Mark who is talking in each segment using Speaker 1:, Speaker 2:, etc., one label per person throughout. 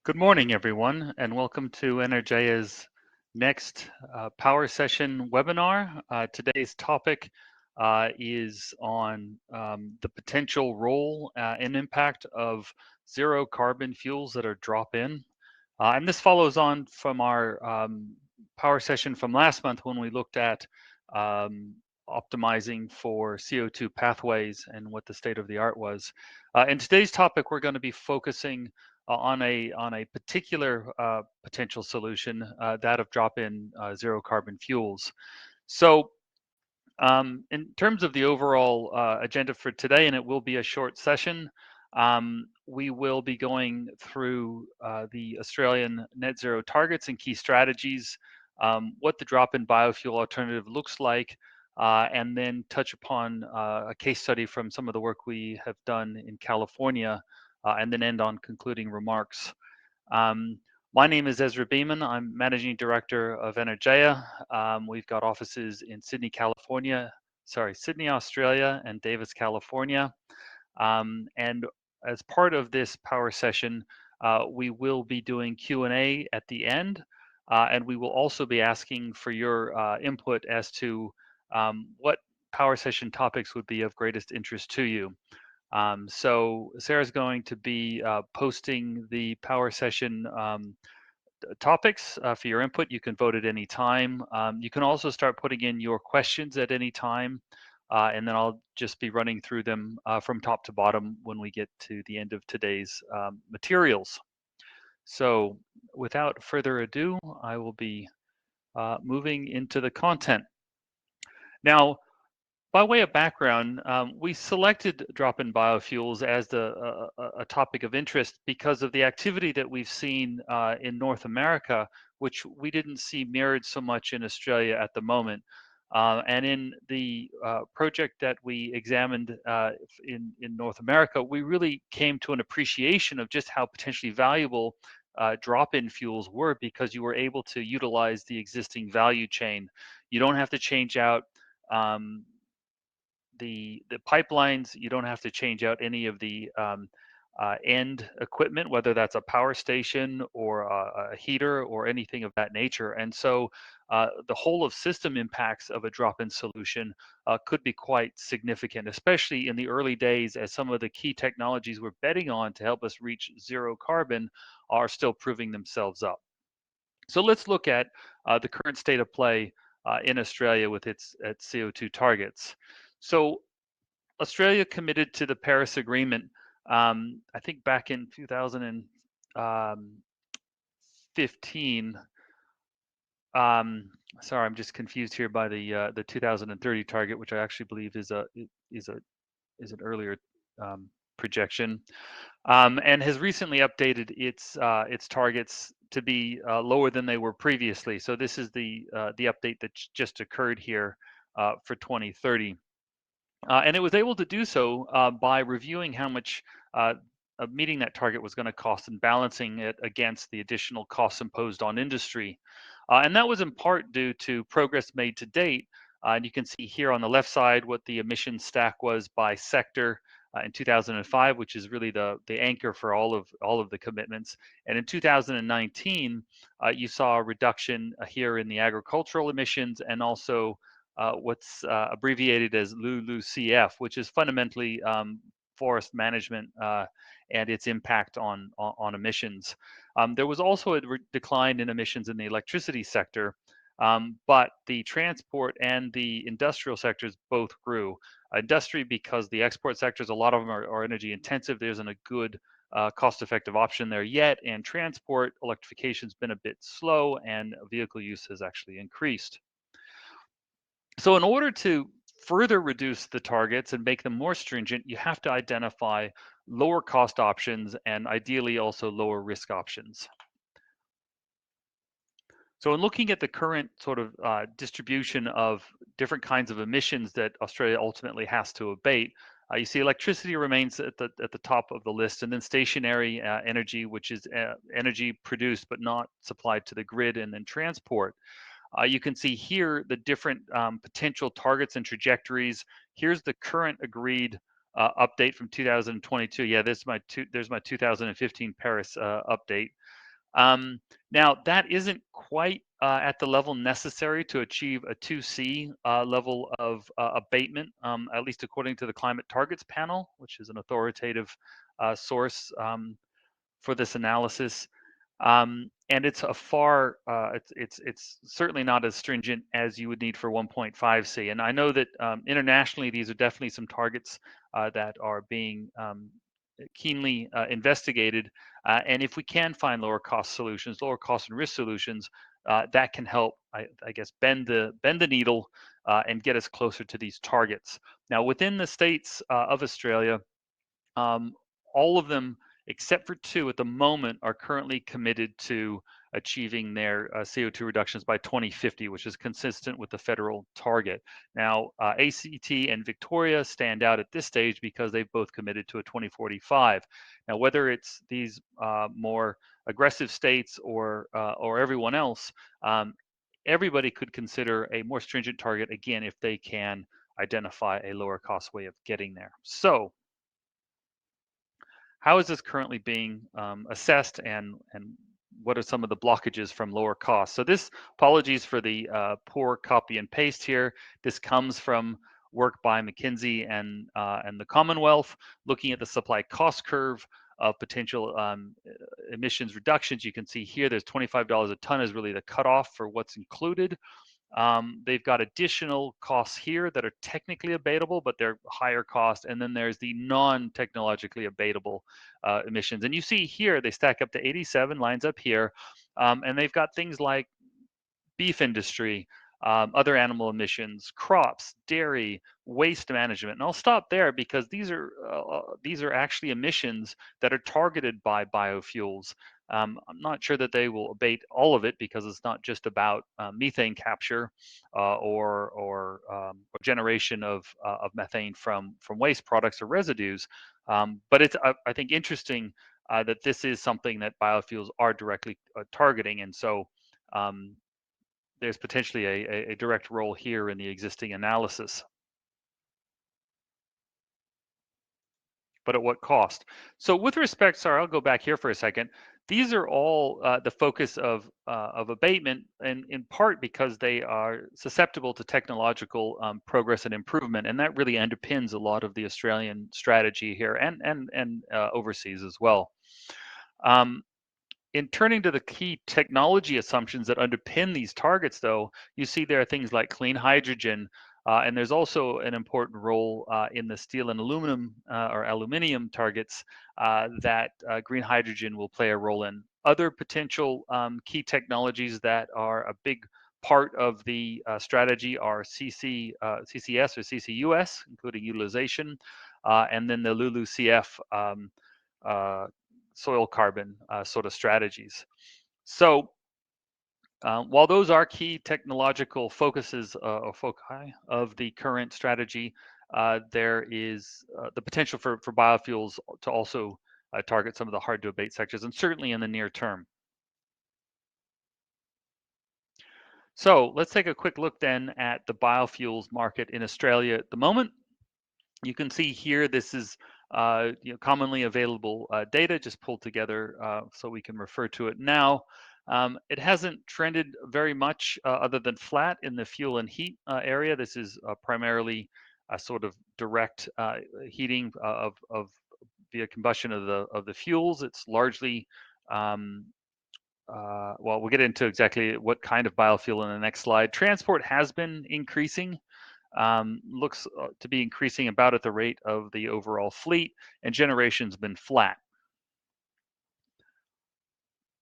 Speaker 1: Good morning, everyone, and welcome to Energeia's next power session webinar. Today's topic is on the potential role and impact of zero carbon fuels that are drop-in. And this follows on from our power session from last month when we looked at um, optimizing for CO2 pathways and what the state of the art was. In today's topic, we're going to be focusing on a particular potential solution, that of drop-in zero carbon fuels. So in terms of the overall agenda for today, and it will be a short session, we will be going through the Australian net zero targets and key strategies, what the drop-in biofuel alternative looks like, and then touch upon a case study from some of the work we have done in California, and then end on concluding remarks. Um, my name is Ezra Beeman. I'm Managing Director of Energeia. We've got offices in Sydney, Australia, and Davis, California. And as part of this power session, we will be doing Q&A at the end, and we will also be asking for your input as to what power session topics would be of greatest interest to you. So Sarah's going to be posting the power session topics for your input. You can vote at any time. You can also start putting in your questions at any time, and then I'll just be running through them from top to bottom when we get to the end of today's materials. So without further ado, I will be moving into the content. Now, by way of background, we selected drop-in biofuels as a topic of interest because of the activity that we've seen in North America, which we didn't see mirrored so much in Australia at the moment. And in the project that we examined in North America, we really came to an appreciation of just how potentially valuable drop-in fuels were, because you were able to utilize the existing value chain. You don't have to change out um, the pipelines. You don't have to change out any of the end equipment, whether that's a power station or a heater or anything of that nature. And so the whole of system impacts of a drop-in solution could be quite significant, especially in the early days, as some of the key technologies we're betting on to help us reach zero carbon are still proving themselves up. So let's look at the current state of play in Australia with its CO2 targets. So Australia committed to the Paris Agreement, I think back in 2015. Um, Sorry, I'm just confused here by the 2030 target, which I actually believe is a is an earlier projection, and has recently updated its targets to be lower than they were previously. So this is the update that just occurred here for 2030. And it was able to do so by reviewing how much meeting that target was going to cost and balancing it against the additional costs imposed on industry. And that was in part due to progress made to date. And you can see here on the left side what the emission stack was by sector in 2005, which is really the anchor for all of the commitments. And in 2019, you saw a reduction here in the agricultural emissions, and also what's abbreviated as LULUCF, which is fundamentally forest management and its impact on emissions. There was also a decline in emissions in the electricity sector, but the transport and the industrial sectors both grew. Industry, because the export sectors, a lot of them are energy intensive, there isn't a good cost-effective option there yet, and transport electrification has been a bit slow, and vehicle use has actually increased. So in order to further reduce the targets and make them more stringent, you have to identify lower cost options and ideally also lower risk options. So in looking at the current sort of distribution of different kinds of emissions that Australia ultimately has to abate, you see electricity remains at the top of the list, and then stationary energy, which is energy produced but not supplied to the grid, and then transport. You can see here the different potential targets and trajectories. Here's the current agreed update from 2022. Yeah, there's my 2015 Paris update. Now, that isn't quite at the level necessary to achieve a 2C level of abatement, at least according to the Climate Targets Panel, which is an authoritative source for this analysis. And it's a far, it's certainly not as stringent as you would need for 1.5C. And I know that internationally, these are definitely some targets that are being keenly investigated. And if we can find lower cost solutions, lower cost and risk solutions, that can help, I guess, bend the needle and get us closer to these targets. Now, within the states of Australia, um, all of them, except for two at the moment, are currently committed to achieving their CO2 reductions by 2050, which is consistent with the federal target. Now, ACT and Victoria stand out at this stage because they've both committed to a 2045. Now, whether it's these more aggressive states or everyone else, everybody could consider a more stringent target, again, if they can identify a lower cost way of getting there. So how is this currently being assessed, and what are some of the blockages from lower costs? So this, apologies for the poor copy and paste here. This comes from work by McKinsey and the Commonwealth, looking at the supply cost curve of potential emissions reductions. You can see here there's $25 a ton is really the cutoff for what's included. They've got additional costs here that are technically abatable, but they're higher cost. And then there's the non-technologically abatable emissions. And you see here, they stack up to 87, lines up here. And they've got things like beef industry, other animal emissions, crops, dairy, waste management. And I'll stop there because these are actually emissions that are targeted by biofuels. I'm not sure that they will abate all of it because it's not just about methane capture or generation of methane from waste products or residues. But it's I think interesting that this is something that biofuels are directly targeting, and so there's potentially a direct role here in the existing analysis. But at what cost? So with respect, sorry, I'll go back here for a second. These are all the focus of abatement, and in part because they are susceptible to technological progress and improvement, and that really underpins a lot of the Australian strategy here and overseas as well. Um, in turning to the key technology assumptions that underpin these targets, though, you see there are things like clean hydrogen, and there's also an important role in the steel and aluminum or aluminium targets that green hydrogen will play a role in. Other potential key technologies that are a big part of the strategy are CCS or CCUS, including utilization, and then the LULUCF uh, soil carbon sort of strategies. So while those are key technological focuses or foci of the current strategy, there is the potential for biofuels to also target some of the hard to abate sectors, and certainly in the near term. So let's take a quick look then at the biofuels market in Australia at the moment. You can see here, this is commonly available data just pulled together so we can refer to it now. It hasn't trended very much other than flat in the fuel and heat area. This is primarily a sort of direct heating of via combustion of the fuels. It's largely well, we'll get into exactly what kind of biofuel in the next slide. Transport has been increasing, looks to be increasing about at the rate of the overall fleet, and generation's been flat.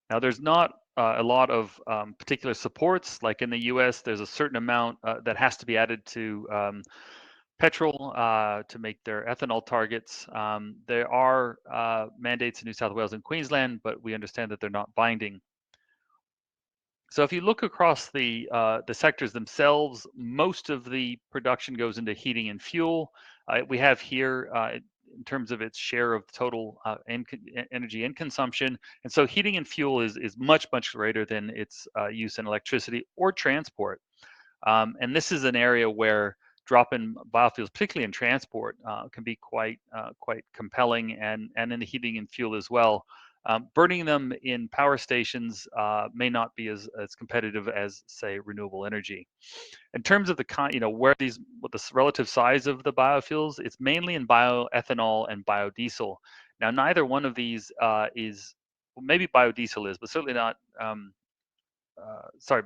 Speaker 1: Now, there's not a lot of particular supports. Like in the US, there's a certain amount that has to be added to petrol to make their ethanol targets. There are mandates in New South Wales and Queensland, but we understand that they're not binding. So if you look across the sectors themselves, most of the production goes into heating and fuel. We have here in terms of its share of total energy and consumption. And so heating and fuel is much greater than its use in electricity or transport. And this is an area where drop-in biofuels, particularly in transport, can be quite compelling, and in the heating and fuel as well. Burning them in power stations may not be as competitive as, say, renewable energy. In terms of the where what the relative size of the biofuels, it's mainly in bioethanol and biodiesel. Now, neither one of these is, well, maybe biodiesel is, but certainly not. Sorry,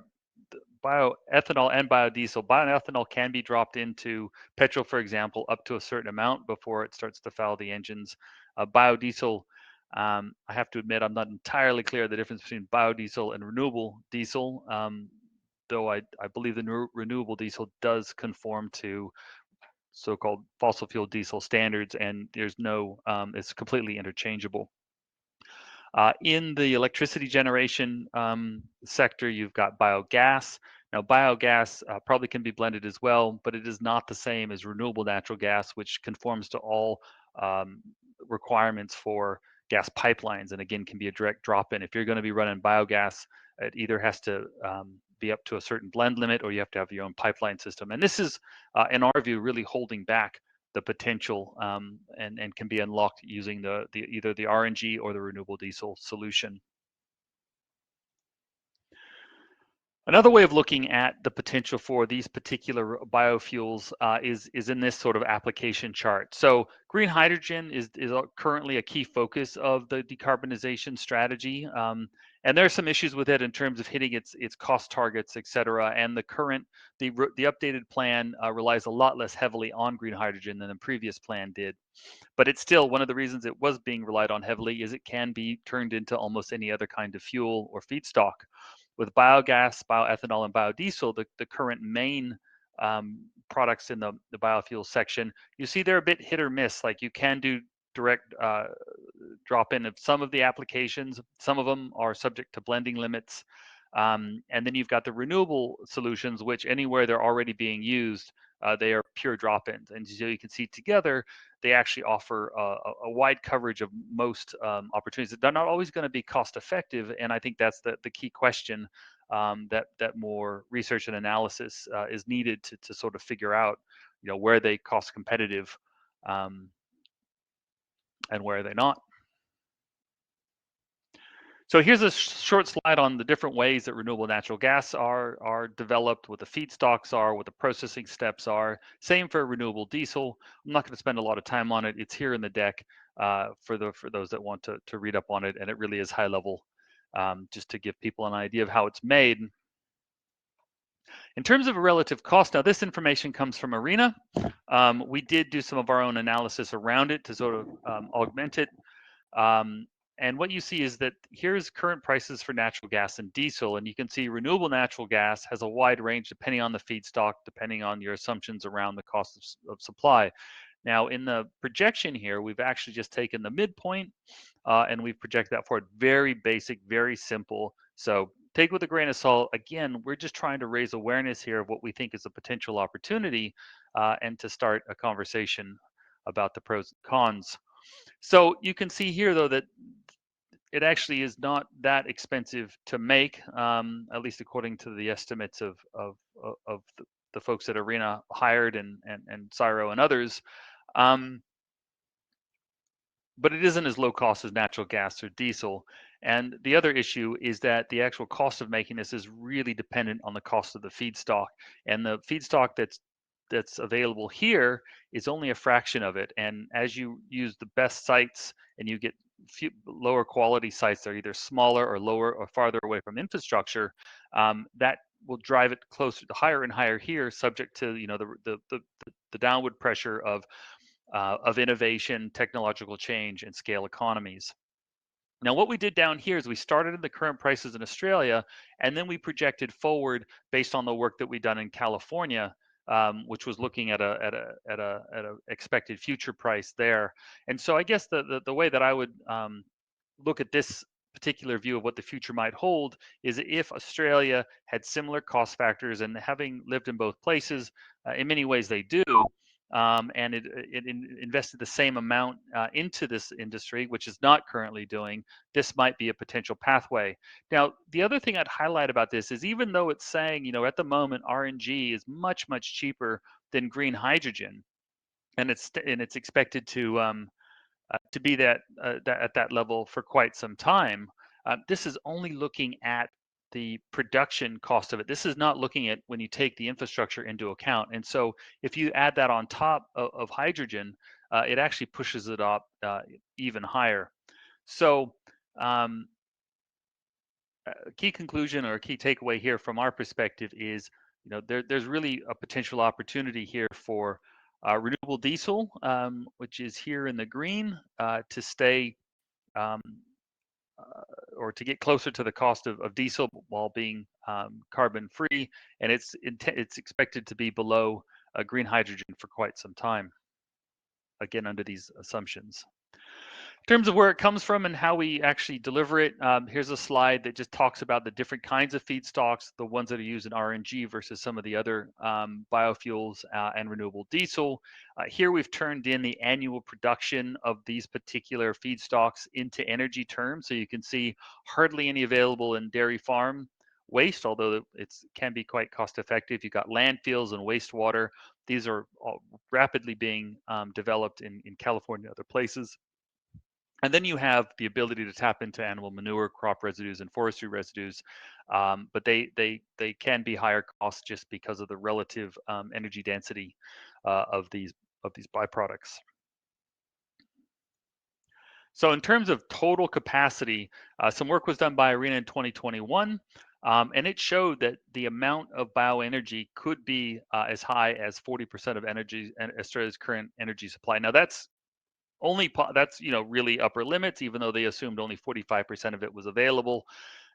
Speaker 1: bioethanol and biodiesel. Bioethanol can be dropped into petrol, for example, up to a certain amount before it starts to foul the engines. Biodiesel, I have to admit, I'm not entirely clear the difference between biodiesel and renewable diesel, though I believe the renewable diesel does conform to so-called fossil fuel diesel standards, and there's no, it's completely interchangeable. In the electricity generation sector, you've got biogas. Now, biogas probably can be blended as well, but it is not the same as renewable natural gas, which conforms to all um, requirements for gas pipelines, and again, can be a direct drop-in. If you're going to be running biogas, it either has to be up to a certain blend limit, or you have to have your own pipeline system. And this is, in our view, really holding back the potential, and can be unlocked using either the RNG or the renewable diesel solution. Another way of looking at the potential for these particular biofuels is in this sort of application chart. So green hydrogen is currently a key focus of the decarbonization strategy. And there are some issues with it in terms of hitting its cost targets, et cetera. And the updated plan relies a lot less heavily on green hydrogen than the previous plan did. But it's still, one of the reasons it was being relied on heavily is it can be turned into almost any other kind of fuel or feedstock. With biogas, bioethanol, and biodiesel, the current main products in the biofuel section, you see they're a bit hit or miss. Like, you can do direct drop in of some of the applications. Some of them are subject to blending limits. And then you've got the renewable solutions, which anywhere they're already being used, they are pure drop-ins. And so you can see together, they actually offer a wide coverage of most opportunities. They're not always going to be cost effective, and I think that's the key question, that more research and analysis is needed to sort of figure out, where they cost competitive, and where are they not. So here's a short slide on the different ways that renewable natural gas are developed, what the feedstocks are, what the processing steps are. Same for renewable diesel. I'm not going to spend a lot of time on it. It's here in the deck for those that want to read up on it, and it really is high level, just to give people an idea of how it's made. In terms of a relative cost, now this information comes from ARENA. We did do some of our own analysis around it to sort of augment it. And what you see is that here's current prices for natural gas and diesel, and you can see renewable natural gas has a wide range depending on the feedstock, depending on your assumptions around the cost of supply. Now, in the projection here, we've actually just taken the midpoint, and we've projected that forward. Very basic, very simple. So take with a grain of salt. Again, we're just trying to raise awareness here of what we think is a potential opportunity, and to start a conversation about the pros and cons. So you can see here, though, that it actually is not that expensive to make, at least according to the estimates of the folks that ARENA hired, and Cyro and others. Um, but it isn't as low cost as natural gas or diesel. And the other issue is that the actual cost of making this is really dependent on the cost of the feedstock. And the feedstock that's available here is only a fraction of it. And as you use the best sites and you get lower quality sites that are either smaller or lower or farther away from infrastructure, that will drive it closer to higher and higher here, subject to the downward pressure of innovation, technological change, and scale economies. Now, what we did down here is we started at the current prices in Australia, and then we projected forward based on the work that we've done in California, which was looking at a expected future price there. And so I guess the way that I would look at this particular view of what the future might hold is, if Australia had similar cost factors, and having lived in both places, in many ways they do, and it invested the same amount into this industry, which is not currently doing, this might be a potential pathway. Now, the other thing I'd highlight about this is, even though it's saying, at the moment, RNG is much, much cheaper than green hydrogen, and it's expected to be that at that level for quite some time. This is only looking at the production cost of it. This is not looking at when you take the infrastructure into account. And so if you add that on top of hydrogen, it actually pushes it up even higher. So um, a key conclusion or a key takeaway here from our perspective is, there's really a potential opportunity here for renewable diesel, which is here in the green, to stay um, or to get closer to the cost of diesel while being carbon free, and it's expected to be below green hydrogen for quite some time. Again, under these assumptions. In terms of where it comes from and how we actually deliver it, here's a slide that just talks about the different kinds of feedstocks, the ones that are used in RNG versus some of the other biofuels and renewable diesel. Here we've turned in the annual production of these particular feedstocks into energy terms. So you can see hardly any available in dairy farm waste, although it can be quite cost effective. You've got landfills and wastewater. These are all rapidly being developed in California and other places. And then you have the ability to tap into animal manure, crop residues, and forestry residues, but they can be higher costs just because of the relative energy density of these byproducts. So in terms of total capacity, some work was done by IRENA in 2021, and it showed that the amount of bioenergy could be as high as 40% of energy and Australia's current energy supply. Now that's that's really upper limits, even though they assumed only 45% of it was available.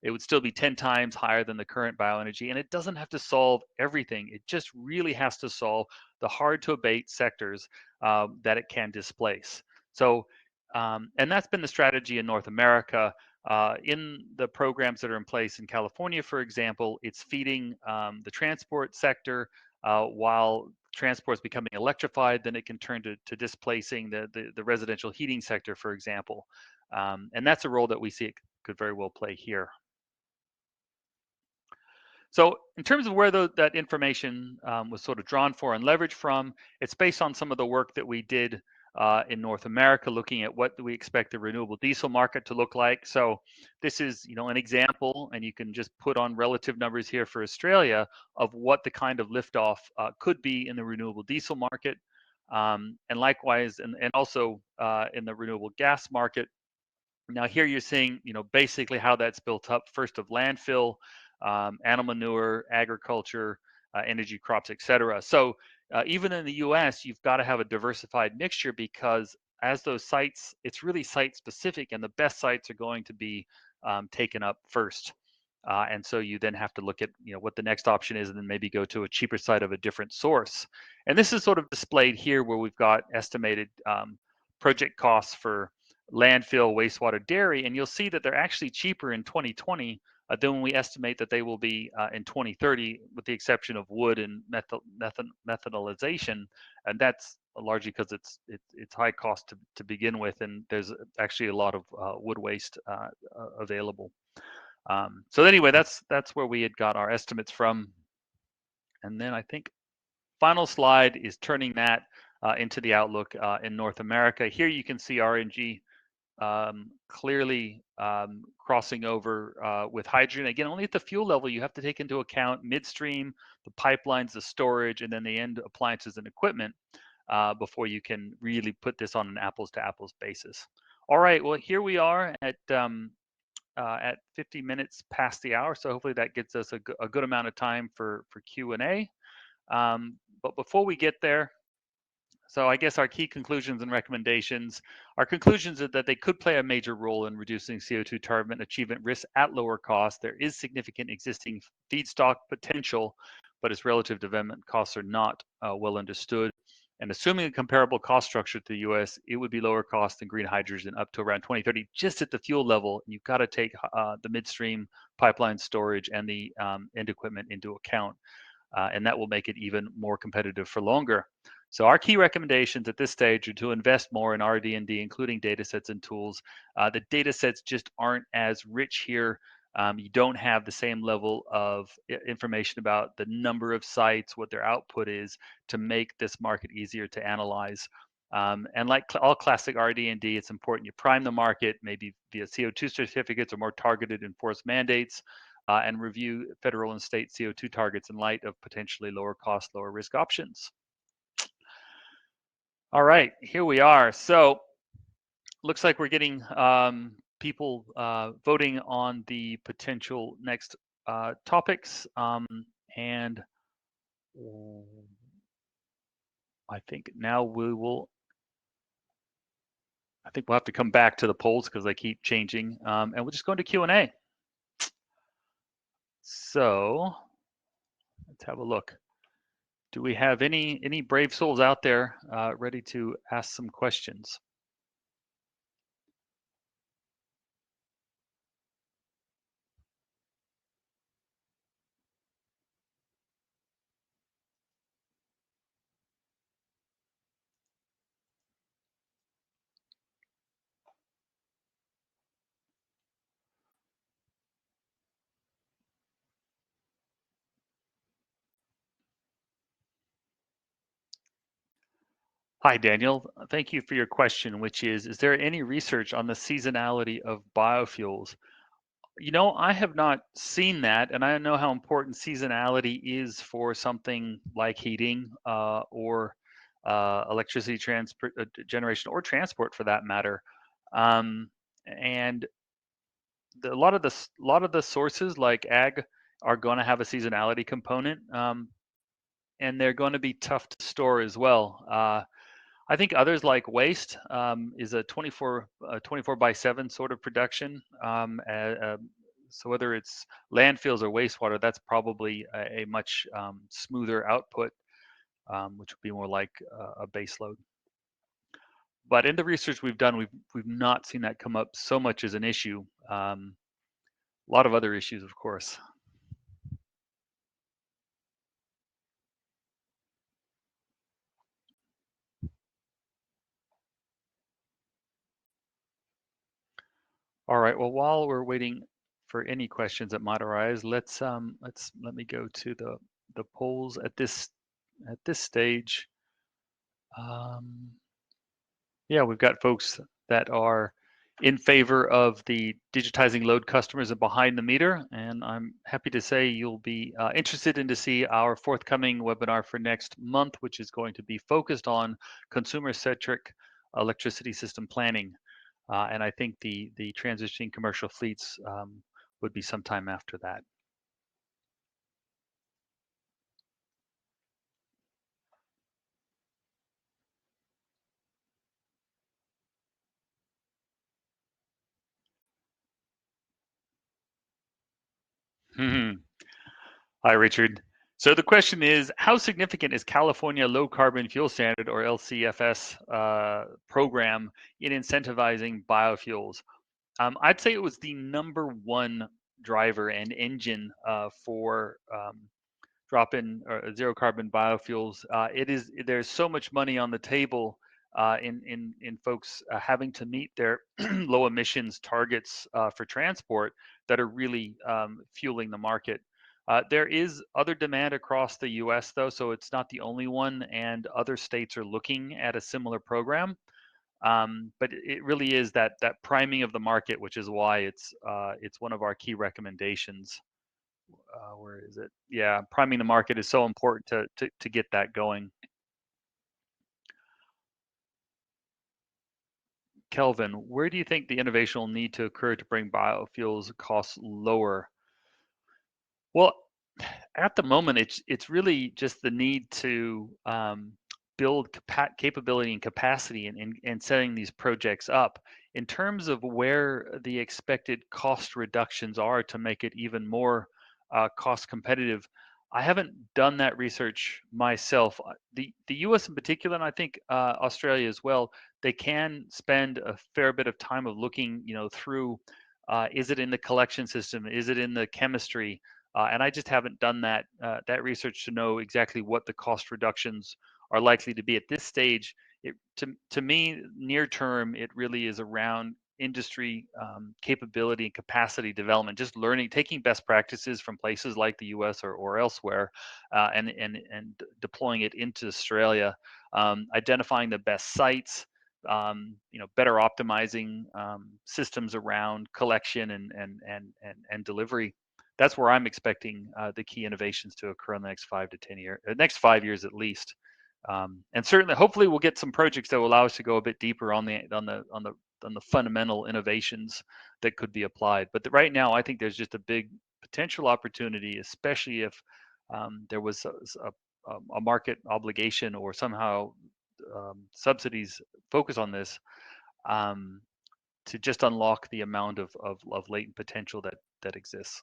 Speaker 1: It would still be 10 times higher than the current bioenergy, and it doesn't have to solve everything. It just really has to solve the hard to abate sectors that it can displace. So and that's been the strategy in North America. In the programs that are in place in California, for example, it's feeding the transport sector while transport is becoming electrified, then it can turn to displacing the residential heating sector, for example. And that's a role that we see it could very well play here. So in terms of where that information was sort of drawn for and leveraged from, it's based on some of the work that we did in North America, looking at what do we expect the renewable diesel market to look like. So this is, an example, and you can just put on relative numbers here for Australia of what the kind of liftoff could be in the renewable diesel market, and likewise, and also in the renewable gas market. Now here you're seeing, basically how that's built up. First of landfill, animal manure, agriculture, energy crops, etc. So even in the U.S., you've got to have a diversified mixture because as those sites, it's really site specific, and the best sites are going to be taken up first. And so you then have to look at what the next option is, and then maybe go to a cheaper site of a different source. And this is sort of displayed here, where we've got estimated project costs for landfill, wastewater, dairy, and you'll see that they're actually cheaper in 2020 than when we estimate that they will be in 2030, with the exception of wood and methanolization, and that's largely because it's high cost to begin with, and there's actually a lot of wood waste available. So anyway, that's where we had got our estimates from, and then I think final slide is turning that into the outlook in North America. Here you can see RNG clearly crossing over with hydrogen. Again, only at the fuel level. You have to take into account midstream, the pipelines, the storage, and then the end appliances and equipment before you can really put this on an apples to apples basis. All right, well, here we are at 50 minutes past the hour, so hopefully that gets us a good amount of time for Q&A. But before we get there, so I guess our key conclusions and recommendations. Our conclusions are that they could play a major role in reducing CO2 target achievement risks at lower cost. There is significant existing feedstock potential, but its relative development costs are not well understood. And assuming a comparable cost structure to the US, it would be lower cost than green hydrogen up to around 2030, just at the fuel level. You've got to take the midstream pipeline storage and the end equipment into account. And that will make it even more competitive for longer. So our key recommendations at this stage are to invest more in RD&D, including data sets and tools. The data sets just aren't as rich here You don't have the same level of information about the number of sites, what their output is, to make this market easier to analyze. And like all classic RD&D, it's important you prime the market, maybe via CO2 certificates or more targeted enforced mandates, and review federal and state CO2 targets in light of potentially lower cost, lower risk options. All right, here we are. So looks like we're getting people voting on the potential next topics. And I think now I think we'll have to come back to the polls because they keep changing. And we'll just go into Q&A. So let's have a look. Do we have any brave souls out there ready to ask some questions? Hi, Daniel. Thank you for your question, which is there any research on the seasonality of biofuels? You know, I have not seen that, and I know how important seasonality is for something like heating or electricity transport generation or transport for that matter. Um, and a lot of the sources like ag are going to have a seasonality component, and they're going to be tough to store as well. I think others like waste is a 24 by 7 sort of production. So whether it's landfills or wastewater, that's probably a much smoother output, which would be more like a base load. But in the research we've done, we've not seen that come up so much as an issue. A lot of other issues, of course. All right. Well, while we're waiting for any questions that might arise, let me go to the polls at this stage. Yeah, we've got folks that are in favor of the digitizing load customers and behind the meter, and I'm happy to say you'll be interested in to see our forthcoming webinar for next month, which is going to be focused on consumer-centric electricity system planning. And I think the transitioning commercial fleets would be sometime after that. Hi, Richard. So the question is, how significant is California Low Carbon Fuel Standard, or LCFS, program in incentivizing biofuels? I'd say it was the #1 driver and engine for drop-in or zero carbon biofuels. There's so much money on the table in folks having to meet their low emissions targets for transport that are really fueling the market. There is other demand across the U.S. though, so it's not the only one, and other states are looking at a similar program. But it really is that priming of the market, which is why it's one of our key recommendations. Where is it? Yeah, priming the market is so important to get that going. Kelvin, where do you think the innovation will need to occur to bring biofuels costs lower? Well, at the moment, it's really just the need to build capability and capacity and setting these projects up. In terms of where the expected cost reductions are to make it even more cost competitive, I haven't done that research myself. The U.S. in particular, and I think Australia as well, they can spend a fair bit of time of looking, through is it in the collection system, is it in the chemistry, and I just haven't done that research to know exactly what the cost reductions are likely to be at this stage. To me, near term, it really is around industry capability and capacity development, just learning, taking best practices from places like the US or elsewhere, and deploying it into Australia, identifying the best sites, better optimizing systems around collection and delivery. That's where I'm expecting the key innovations to occur in the next 5 to 10 years, next 5 years at least. And certainly, hopefully, we'll get some projects that will allow us to go a bit deeper on the fundamental innovations that could be applied. But right now, I think there's just a big potential opportunity, especially if there was a market obligation or somehow subsidies focus on this, um, to just unlock the amount of latent potential that exists.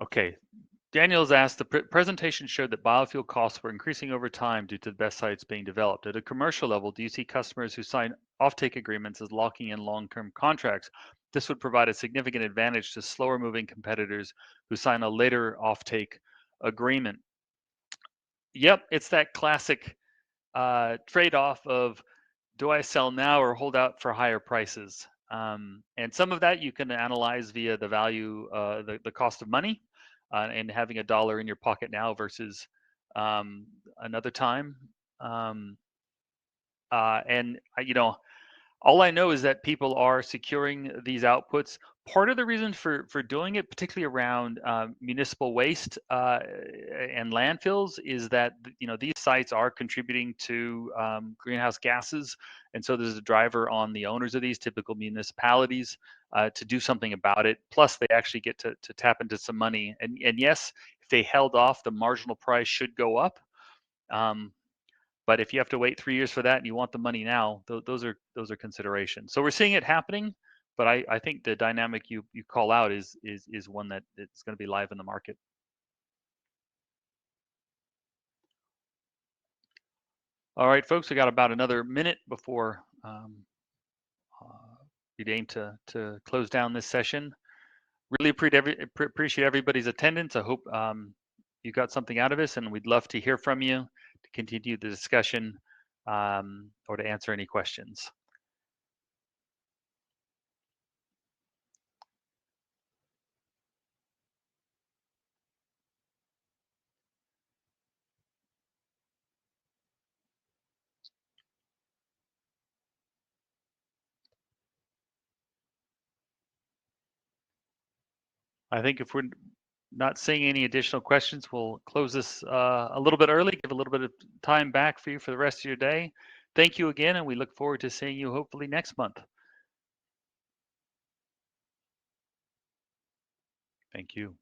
Speaker 1: Okay, Daniel's asked, the presentation showed that biofuel costs were increasing over time due to the best sites being developed. At a commercial level, do you see customers who sign offtake agreements as locking in long-term contracts? This would provide a significant advantage to slower moving competitors who sign a later offtake agreement. Yep, it's that classic trade-off of, do I sell now or hold out for higher prices? And some of that you can analyze via the value, the cost of money, and having a dollar in your pocket now versus another time. Um, and all I know is that people are securing these outputs. Part of the reason for doing it, particularly around municipal waste and landfills, is that these sites are contributing to greenhouse gases, and so there's a driver on the owners of these typical municipalities to do something about it. Plus, they actually get to tap into some money. And yes, if they held off, the marginal price should go up. Um, but if you have to wait 3 years for that and you want the money now, those are considerations. So we're seeing it happening, but I think the dynamic you call out is one that it's going to be live in the market. All right, folks, we got about another minute before we'd aim to close down this session. Really appreciate everybody's attendance. I hope you got something out of this, and we'd love to hear from you to continue the discussion, or to answer any questions. I think if we're not seeing any additional questions, we'll close this a little bit early, give a little bit of time back for you for the rest of your day. Thank you again, and we look forward to seeing you hopefully next month. Thank you.